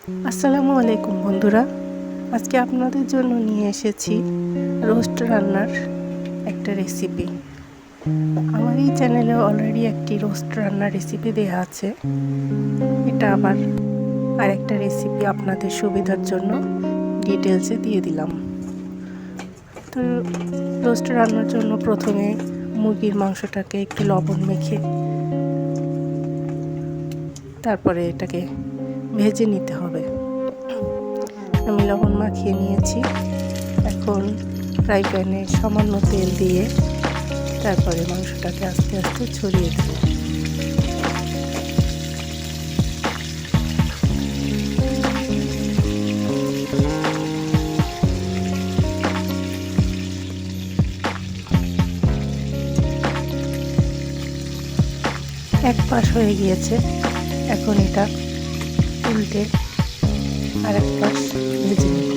আসসালামু আলাইকুম বন্ধুরা, আজকে আপনাদের জন্য নিয়ে এসেছি রোস্ট রান্নার একটা রেসিপি। আমার এই চ্যানেলে অলরেডি একটি রোস্ট রান্নার রেসিপি দেওয়া আছে। এটা আবার আরেকটা রেসিপি আপনাদের সুবিধার জন্য ডিটেলসে দিয়ে দিলাম। তো রোস্ট রান্নার জন্য প্রথমে মুরগির মাংসটাকে একটু লবণ মেখে তারপরে এটাকে ভেজে নিতে হবে। আমি লবণ মাখিয়ে নিয়েছি। এখন ফ্রাই প্যানে সামান্য তেল দিয়ে তারপরে মাংসটাকে আস্তে আস্তে ছড়িয়ে দেব। এক পাশ হয়ে গিয়েছে, এখন এটা উল্টে আর এক পাশ ভেজে নেব।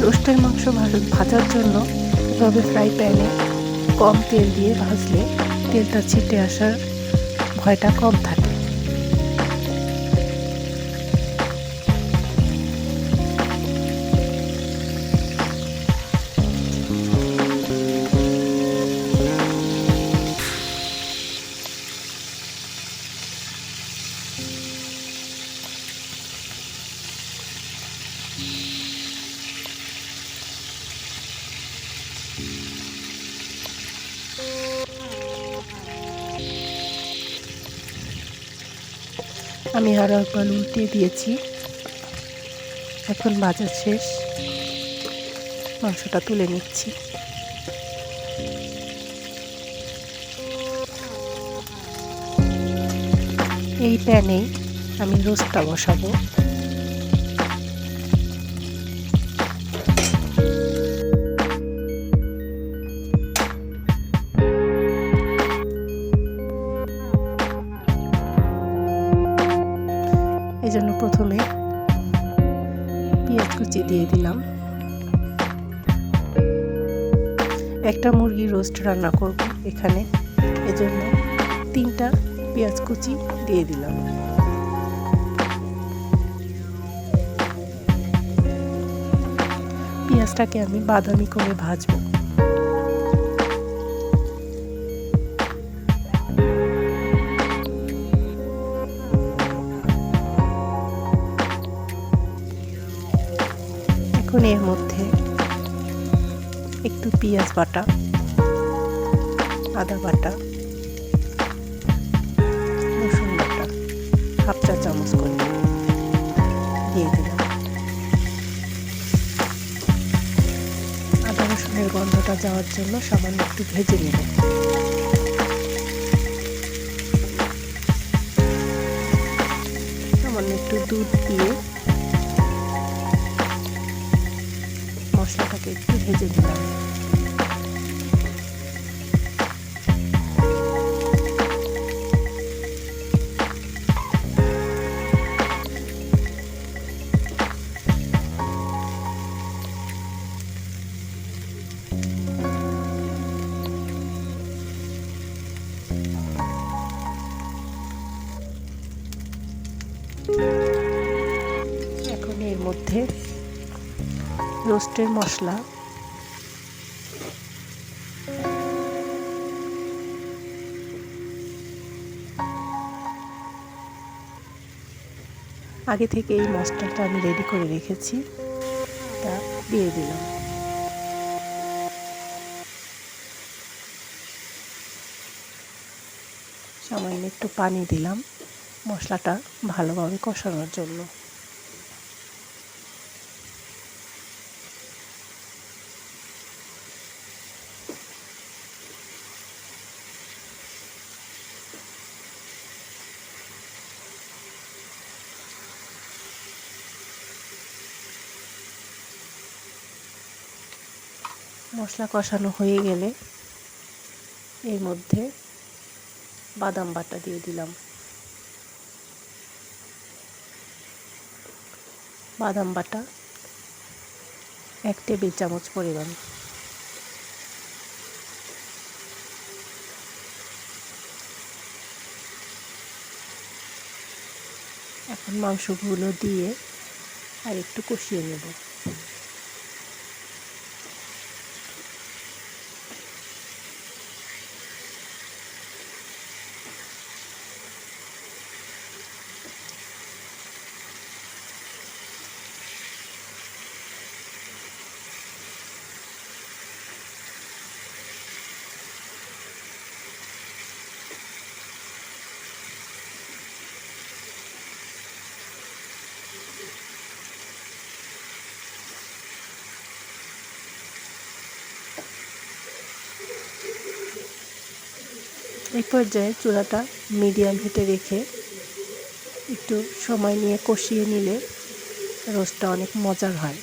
রোস্টের মাংস ভাজার জন্য এভাবে ফ্রাই প্যানে কম তেল দিয়ে ভাজলে তেলটা ছিটে আসার ভয়টা কম থাকে। আমি আরও একবার উল্টে দিয়েছি। এখন ভাজা শেষ, মাংসটা তুলে নিচ্ছি। এই প্যানেই আমি রোস্টটা বসাবো। এই জন্য প্রথমে পেঁয়াজ কুচি দিয়ে দিলাম। একটা মুরগি রোস্ট রান্না করব এখানে, এজন্য 3টা পেঁয়াজ কুচি দিয়ে দিলাম। পেঁয়াজটাকে আমি বাদামি করে ভাজবো। এখন এর মধ্যে একটু পেঁয়াজ বাটা, আদা বাটা, রসুন বাটা 1/2 চা চামচ করে দিয়ে দিলাম। আদা রসুনের গন্ধটা যাওয়ার জন্য সামান্য একটু ভেজে নেব। সামান্য একটু দুধ দিয়ে মশলাটাকে একটু ভেজে নিলাম। এখন এর মধ্যে রোস্টের মশলা, আগে থেকে এই মশলাটা আমি রেডি করে রেখেছি, তা দিয়ে দিলাম। সামান্য একটু পানি দিলাম মশলাটা ভালোভাবে কষানোর জন্য। মশলা কষানো হয়ে গেলে এর মধ্যে বাদাম বাটা দিয়ে দিলাম। বাদাম বাটা 1 টেবিল চামচ পরিমাণ। এখন মাংসগুলো দিয়ে আর একটু কষিয়ে নেব। এই পর্যায়ে চুলাটা মিডিয়াম হিটে রেখে একটু সময় নিয়ে কষিয়ে নিলে রোস্টটা অনেক মজার হয়।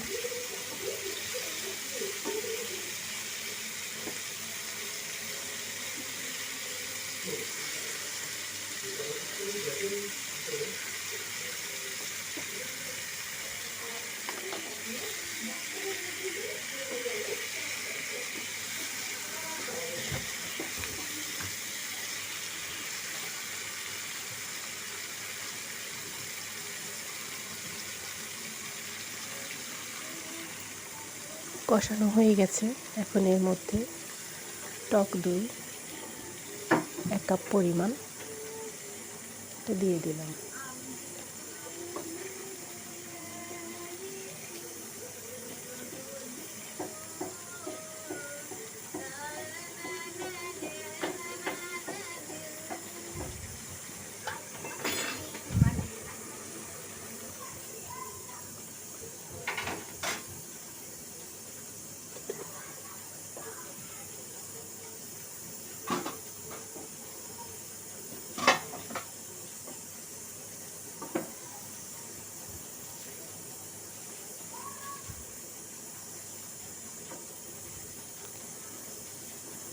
কষানো হয়ে গেছে। এখন এর মধ্যে টক দই 1 কাপ পরিমাণ দিয়ে দিলাম।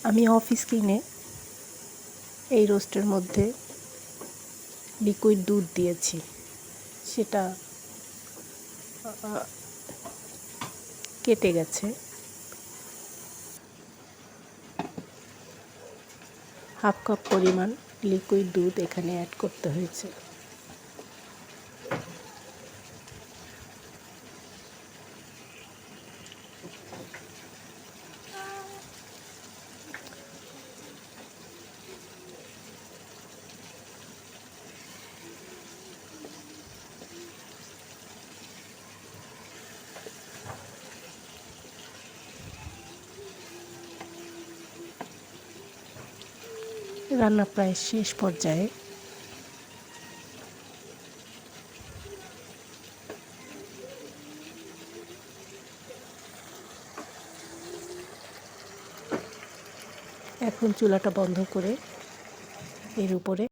আমি অফিস কিনে এই রোস্টের মধ্যে লিকুইড দুধ দিয়েছি, সেটা কেটে গেছে। হাফ কাপ পরিমাণ লিকুইড দুধ এখানে অ্যাড করতে হয়েছে। রান্না প্রায় শেষ পর্যায়ে। এখন চুলাটা বন্ধ করে এর উপরে